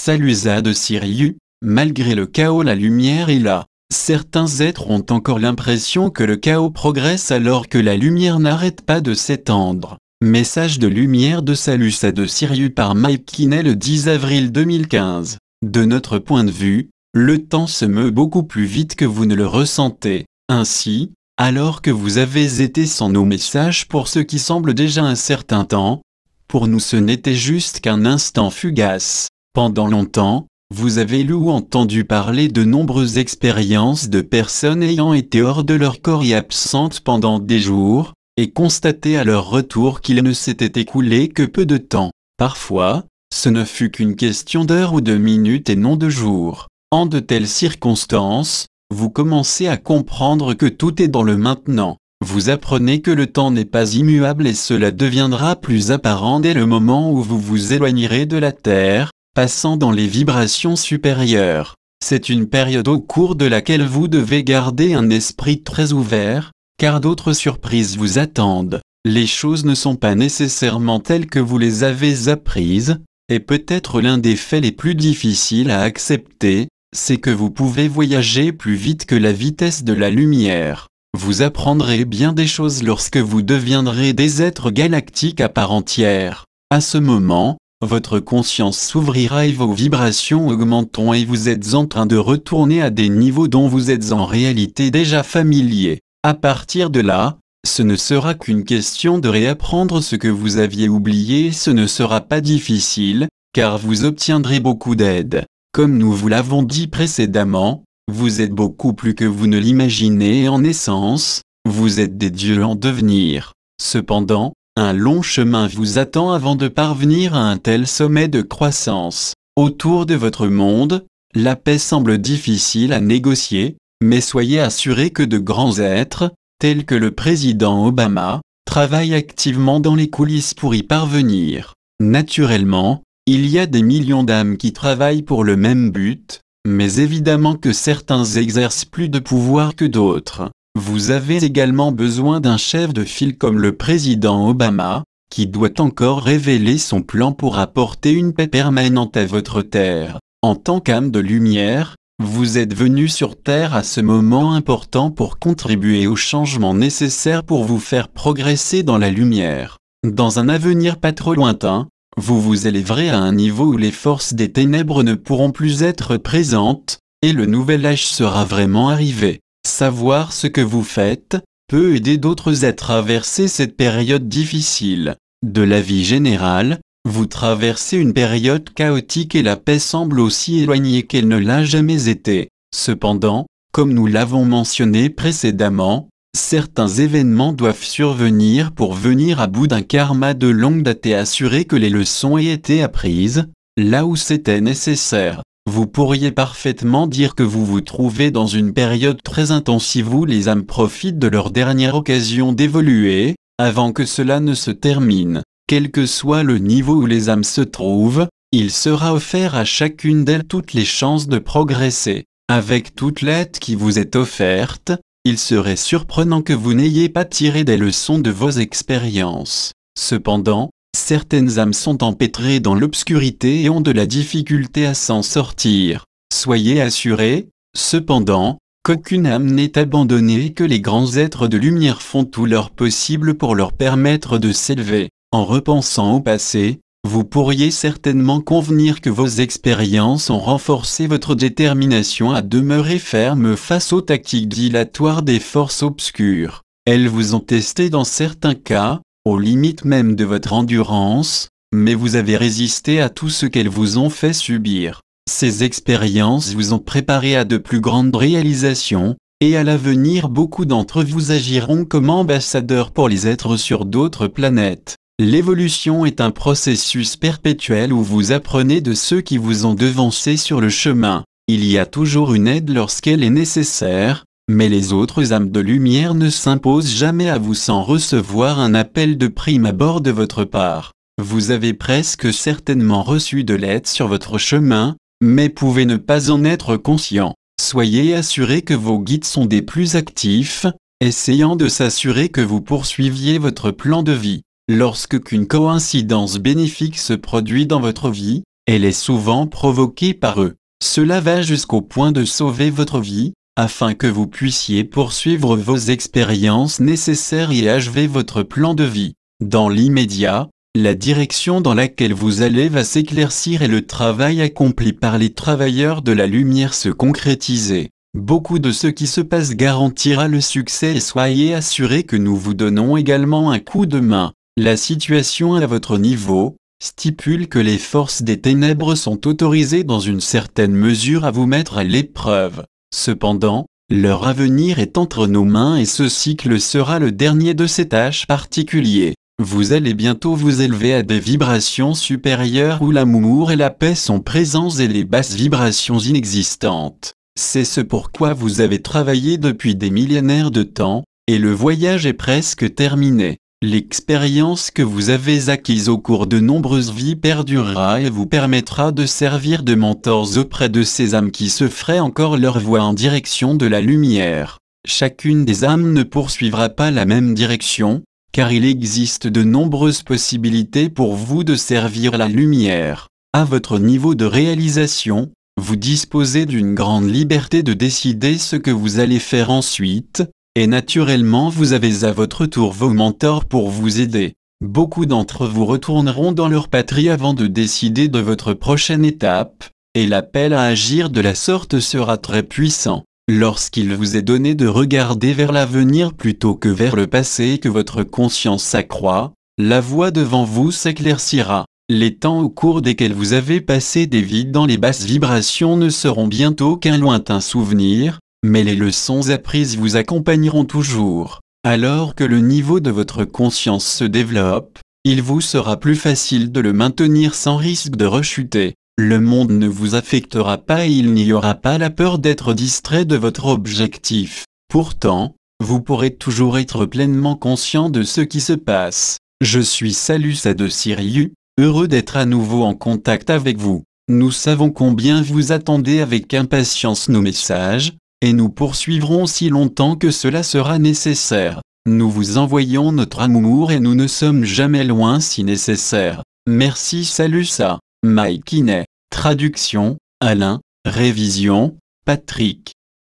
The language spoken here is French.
Salut Zad Sirius, malgré le chaos la lumière est là. Certains êtres ont encore l'impression que le chaos progresse alors que la lumière n'arrête pas de s'étendre. Message de lumière de Salut Zad Sirius par Mike Kinney le 10 avril 2015. De notre point de vue, le temps se meut beaucoup plus vite que vous ne le ressentez. Ainsi, alors que vous avez été sans nos messages pour ce qui semble déjà un certain temps, pour nous ce n'était juste qu'un instant fugace. Pendant longtemps, vous avez lu ou entendu parler de nombreuses expériences de personnes ayant été hors de leur corps et absentes pendant des jours, et constaté à leur retour qu'il ne s'était écoulé que peu de temps. Parfois, ce ne fut qu'une question d'heures ou de minutes et non de jours. En de telles circonstances, vous commencez à comprendre que tout est dans le maintenant. Vous apprenez que le temps n'est pas immuable et cela deviendra plus apparent dès le moment où vous vous éloignerez de la Terre, passant dans les vibrations supérieures. C'est une période au cours de laquelle vous devez garder un esprit très ouvert, car d'autres surprises vous attendent. Les choses ne sont pas nécessairement telles que vous les avez apprises, et peut-être l'un des faits les plus difficiles à accepter, c'est que vous pouvez voyager plus vite que la vitesse de la lumière. Vous apprendrez bien des choses lorsque vous deviendrez des êtres galactiques à part entière. À ce moment, votre conscience s'ouvrira et vos vibrations augmenteront et vous êtes en train de retourner à des niveaux dont vous êtes en réalité déjà familier. À partir de là, ce ne sera qu'une question de réapprendre ce que vous aviez oublié et ce ne sera pas difficile, car vous obtiendrez beaucoup d'aide. Comme nous vous l'avons dit précédemment, vous êtes beaucoup plus que vous ne l'imaginez et en essence, vous êtes des dieux en devenir. Cependant, un long chemin vous attend avant de parvenir à un tel sommet de croissance. Autour de votre monde, la paix semble difficile à négocier, mais soyez assurés que de grands êtres, tels que le président Obama, travaillent activement dans les coulisses pour y parvenir. Naturellement, il y a des millions d'âmes qui travaillent pour le même but, mais évidemment que certains exercent plus de pouvoir que d'autres. Vous avez également besoin d'un chef de file comme le président Obama, qui doit encore révéler son plan pour apporter une paix permanente à votre terre. En tant qu'âme de lumière, vous êtes venu sur Terre à ce moment important pour contribuer au changement nécessaire pour vous faire progresser dans la lumière. Dans un avenir pas trop lointain, vous vous élèverez à un niveau où les forces des ténèbres ne pourront plus être présentes, et le nouvel âge sera vraiment arrivé. Savoir ce que vous faites peut aider d'autres à traverser cette période difficile. De la vie générale, vous traversez une période chaotique et la paix semble aussi éloignée qu'elle ne l'a jamais été. Cependant, comme nous l'avons mentionné précédemment, certains événements doivent survenir pour venir à bout d'un karma de longue date et assurer que les leçons aient été apprises, là où c'était nécessaire. Vous pourriez parfaitement dire que vous vous trouvez dans une période très intensive où les âmes profitent de leur dernière occasion d'évoluer, avant que cela ne se termine. Quel que soit le niveau où les âmes se trouvent, il sera offert à chacune d'elles toutes les chances de progresser. Avec toute l'aide qui vous est offerte, il serait surprenant que vous n'ayez pas tiré des leçons de vos expériences. Cependant, certaines âmes sont empêtrées dans l'obscurité et ont de la difficulté à s'en sortir. Soyez assurés, cependant, qu'aucune âme n'est abandonnée et que les grands êtres de lumière font tout leur possible pour leur permettre de s'élever. En repensant au passé, vous pourriez certainement convenir que vos expériences ont renforcé votre détermination à demeurer ferme face aux tactiques dilatoires des forces obscures. Elles vous ont testé dans certains cas, aux limites même de votre endurance, mais vous avez résisté à tout ce qu'elles vous ont fait subir. Ces expériences vous ont préparé à de plus grandes réalisations, et à l'avenir beaucoup d'entre vous agiront comme ambassadeurs pour les êtres sur d'autres planètes. L'évolution est un processus perpétuel où vous apprenez de ceux qui vous ont devancé sur le chemin. Il y a toujours une aide lorsqu'elle est nécessaire, mais les autres âmes de lumière ne s'imposent jamais à vous sans recevoir un appel de prime abord de votre part. Vous avez presque certainement reçu de l'aide sur votre chemin, mais pouvez ne pas en être conscient. Soyez assurés que vos guides sont des plus actifs, essayant de s'assurer que vous poursuiviez votre plan de vie. Lorsqu'une coïncidence bénéfique se produit dans votre vie, elle est souvent provoquée par eux. Cela va jusqu'au point de sauver votre vie, afin que vous puissiez poursuivre vos expériences nécessaires et achever votre plan de vie. Dans l'immédiat, la direction dans laquelle vous allez va s'éclaircir et le travail accompli par les travailleurs de la lumière se concrétiser. Beaucoup de ce qui se passe garantira le succès et soyez assurés que nous vous donnons également un coup de main. La situation à votre niveau stipule que les forces des ténèbres sont autorisées dans une certaine mesure à vous mettre à l'épreuve. Cependant, leur avenir est entre nos mains et ce cycle sera le dernier de ces tâches particuliers. Vous allez bientôt vous élever à des vibrations supérieures où l'amour et la paix sont présents et les basses vibrations inexistantes. C'est ce pourquoi vous avez travaillé depuis des millénaires de temps, et le voyage est presque terminé. L'expérience que vous avez acquise au cours de nombreuses vies perdurera et vous permettra de servir de mentors auprès de ces âmes qui se feraient encore leur voie en direction de la lumière. Chacune des âmes ne poursuivra pas la même direction, car il existe de nombreuses possibilités pour vous de servir la lumière. À votre niveau de réalisation, vous disposez d'une grande liberté de décider ce que vous allez faire ensuite, et naturellement vous avez à votre tour vos mentors pour vous aider. Beaucoup d'entre vous retourneront dans leur patrie avant de décider de votre prochaine étape, et l'appel à agir de la sorte sera très puissant. Lorsqu'il vous est donné de regarder vers l'avenir plutôt que vers le passé et que votre conscience s'accroît, la voie devant vous s'éclaircira. Les temps au cours desquels vous avez passé des vies dans les basses vibrations ne seront bientôt qu'un lointain souvenir, mais les leçons apprises vous accompagneront toujours. Alors que le niveau de votre conscience se développe, il vous sera plus facile de le maintenir sans risque de rechuter. Le monde ne vous affectera pas et il n'y aura pas la peur d'être distrait de votre objectif. Pourtant, vous pourrez toujours être pleinement conscient de ce qui se passe. Je suis Salus de Sirius, heureux d'être à nouveau en contact avec vous. Nous savons combien vous attendez avec impatience nos messages, et nous poursuivrons si longtemps que cela sera nécessaire. Nous vous envoyons notre amour et nous ne sommes jamais loin si nécessaire. Merci Salus à Mike Kinney. Traduction, Alain. Révision, Patrick.